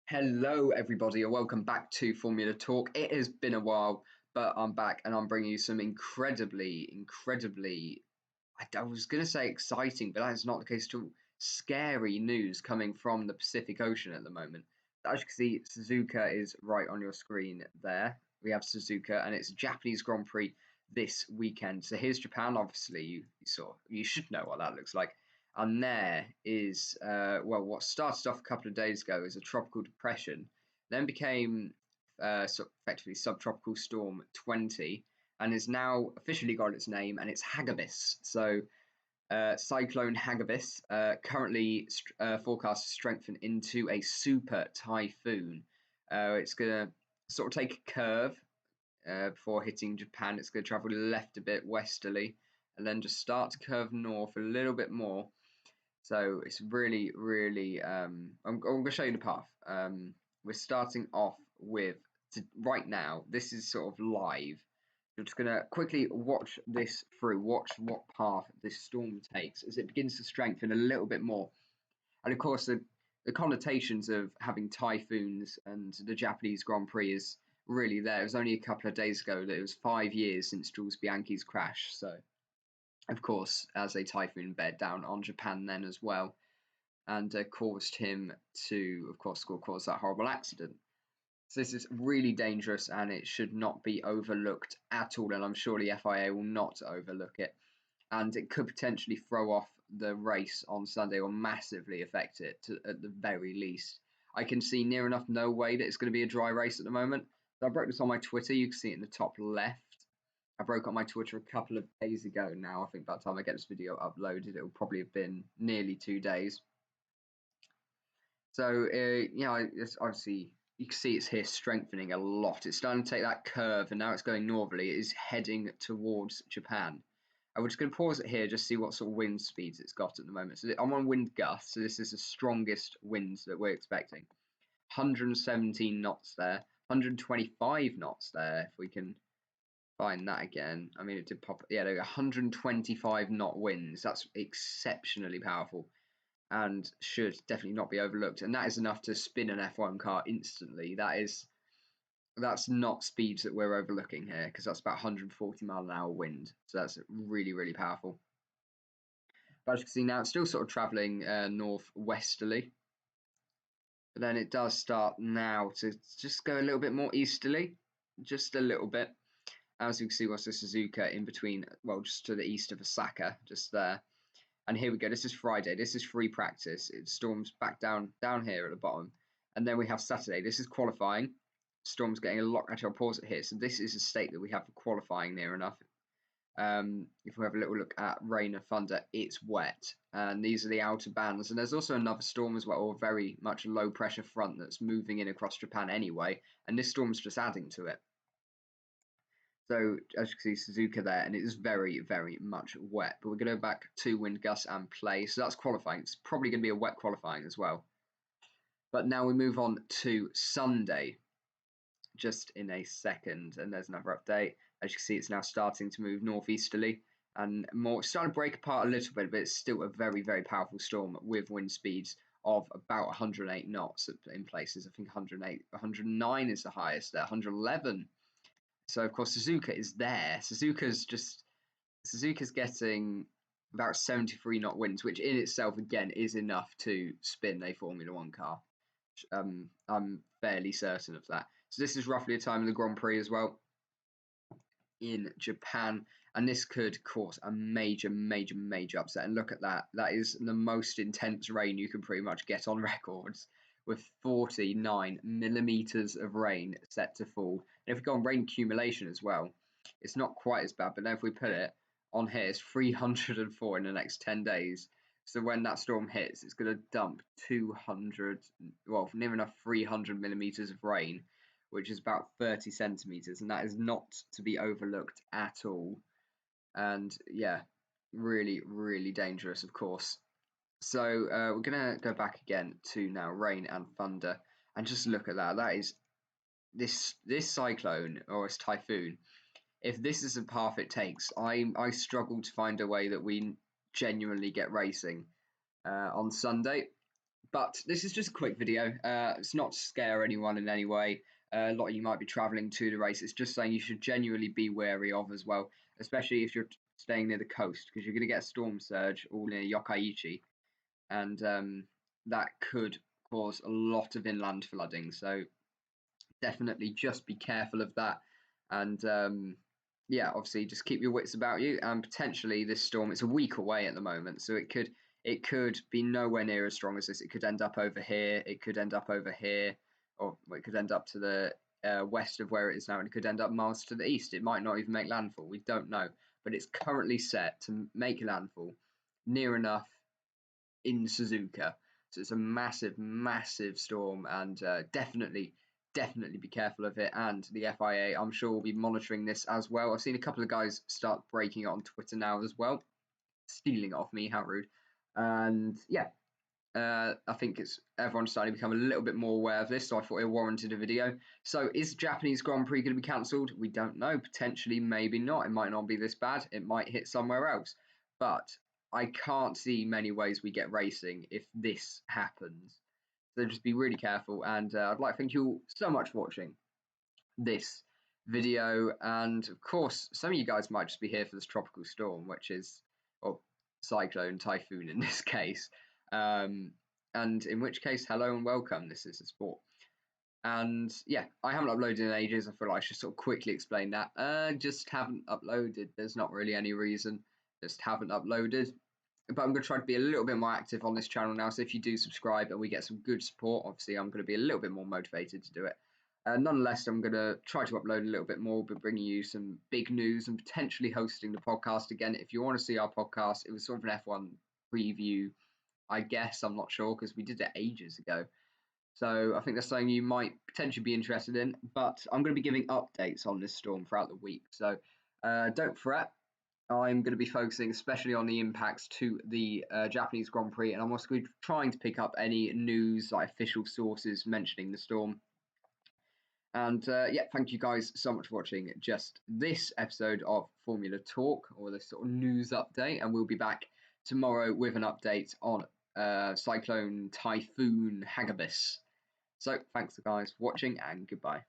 Hello, everybody, and welcome back to Formula Talk. It has been a while, but I'm back and I'm bringing you some incredibly, I was going to say exciting, but that is not the case at all. Scary news coming from the Pacific Ocean at the moment. As you can see, Suzuka is right on your screen there. We have Suzuka, and it's a Japanese Grand Prix this weekend. So here's Japan. Obviously, you should know what that looks like. And there is, what started off a couple of days ago as a tropical depression, then became effectively subtropical storm 20, and has now officially got its name, and it's Hagibis. So, Cyclone Hagibis currently forecast to strengthen into a super typhoon. It's going to sort of take a curve before hitting Japan. It's going to travel left a bit westerly, and then just start to curve north a little bit more. So it's really. I'm going to show you the path. We're starting off with right now. This is sort of live. You're just going to quickly watch this through. Watch what path this storm takes as it begins to strengthen a little bit more. And of course, the connotations of having typhoons and the Japanese Grand Prix is really there. It was only a couple of days ago that it was 5 years since Jules Bianchi's crash. So, of course, as a typhoon bear down on Japan then as well, and caused him to, of course, cause that horrible accident. So this is really dangerous, and it should not be overlooked at all. And I'm sure the FIA will not overlook it. And it could potentially throw off the race on Sunday or massively affect it at the very least. I can see near enough no way that it's going to be a dry race at the moment. So I broke this on my Twitter. You can see it in the top left. I broke on my Twitter a couple of days ago now. I think by the time I get this video uploaded, it will probably have been nearly 2 days. So, it's obviously, you can see it's here strengthening a lot. It's starting to take that curve, and now it's going northerly. It is heading towards Japan. And we're just going to pause it here, just see what sort of wind speeds it's got at the moment. So I'm on wind gust, so this is the strongest winds that we're expecting. 117 knots there, 125 knots there, if we can find that again. I mean, it did pop. Yeah, there are 125 knot winds. That's exceptionally powerful and should definitely not be overlooked. And that is enough to spin an F1 car instantly. That's not speeds that we're overlooking here, because that's about 140 mile an hour wind. So that's really powerful. But as you can see now, it's still sort of traveling northwesterly. But then it does start now to just go a little bit more easterly, just a little bit. As you can see, what's the Suzuka in between, well, just to the east of Osaka, just there. And here we go. This is Friday. This is free practice. It storms back down here at the bottom. And then we have Saturday. This is qualifying. Storm's getting a lot. Actually, I'll pause it here. So this is a state that we have for qualifying near enough. If we have a little look at rain and thunder, it's wet. And these are the outer bands. And there's also another storm as well, or very much a low pressure front that's moving in across Japan anyway. And this storm's just adding to it. So as you can see, Suzuka there, and it is very much wet. But we're going to go back to wind gusts and play. So that's qualifying. It's probably going to be a wet qualifying as well. But now we move on to Sunday, just in a second. And there's another update. As you can see, it's now starting to move northeasterly and more. It's starting to break apart a little bit, but it's still a very powerful storm with wind speeds of about 108 knots in places. I think 108, 109 is the highest there, 111. So, of course, Suzuka is there. Suzuka's getting about 73 knot winds, which in itself, again, is enough to spin a Formula One car. I'm fairly certain of that. So this is roughly the time of the Grand Prix as well in Japan. And this could cause a major upset. And look at that. That is the most intense rain you can pretty much get on records, with 49 millimeters of rain set to fall. And if we go on rain accumulation as well, it's not quite as bad. But then if we put it on here, it's 304 in the next 10 days. So when that storm hits, it's going to dump 200, well, near enough 300 millimeters of rain, which is about 30 centimeters. And that is not to be overlooked at all. And yeah, really dangerous, of course. So we're going to go back again to now rain and thunder, and just look at that. That is this cyclone, or this typhoon. If this is the path it takes, I struggle to find a way that we genuinely get racing on Sunday. But this is just a quick video. It's not to scare anyone in any way. A lot of you might be traveling to the race. It's just saying you should genuinely be wary of as well, especially if you're staying near the coast, because you're going to get a storm surge all near Yokkaichi, and that could cause a lot of inland flooding. So definitely just be careful of that. And yeah, obviously just keep your wits about you. And potentially this storm, it's a week away at the moment, so it could be nowhere near as strong as this. It could end up over here. It could end up over here, or it could end up to the west of where it is now, and it could end up miles to the east. It might not even make landfall. We don't know, but it's currently set to make landfall near enough in Suzuka. So it's a massive, massive storm, and definitely be careful of it. And the FIA, I'm sure, will be monitoring this as well. I've seen a couple of guys start breaking it on Twitter now as well, stealing it off me. How rude! And yeah, I think it's everyone's starting to become a little bit more aware of this, so I thought it warranted a video. So is Japanese Grand Prix going to be cancelled? We don't know. Potentially, maybe not. It might not be this bad. It might hit somewhere else. But I can't see many ways we get racing if this happens. So just be really careful. And I'd like to thank you all so much for watching this video. And of course, some of you guys might just be here for this tropical storm, which is, or cyclone, typhoon in this case. And in which case, hello and welcome. This is a sport. And yeah, I haven't uploaded in ages. I feel like I should sort of quickly explain that. Just haven't uploaded. There's not really any reason. Just haven't uploaded. But I'm going to try to be a little bit more active on this channel now. So if you do subscribe and we get some good support, obviously I'm going to be a little bit more motivated to do it. Nonetheless, I'm going to try to upload a little bit more, but bringing you some big news and potentially hosting the podcast again. If you want to see our podcast, it was sort of an F1 preview, I guess. I'm not sure because we did it ages ago. So I think that's something you might potentially be interested in. But I'm going to be giving updates on this storm throughout the week. So don't fret. I'm going to be focusing especially on the impacts to the Japanese Grand Prix. And I'm also going to be trying to pick up any news, like official sources mentioning the storm. And yeah, thank you guys so much for watching just this episode of Formula Talk, or this sort of news update. And we'll be back tomorrow with an update on Cyclone Typhoon Hagibis. So thanks guys for watching, and goodbye.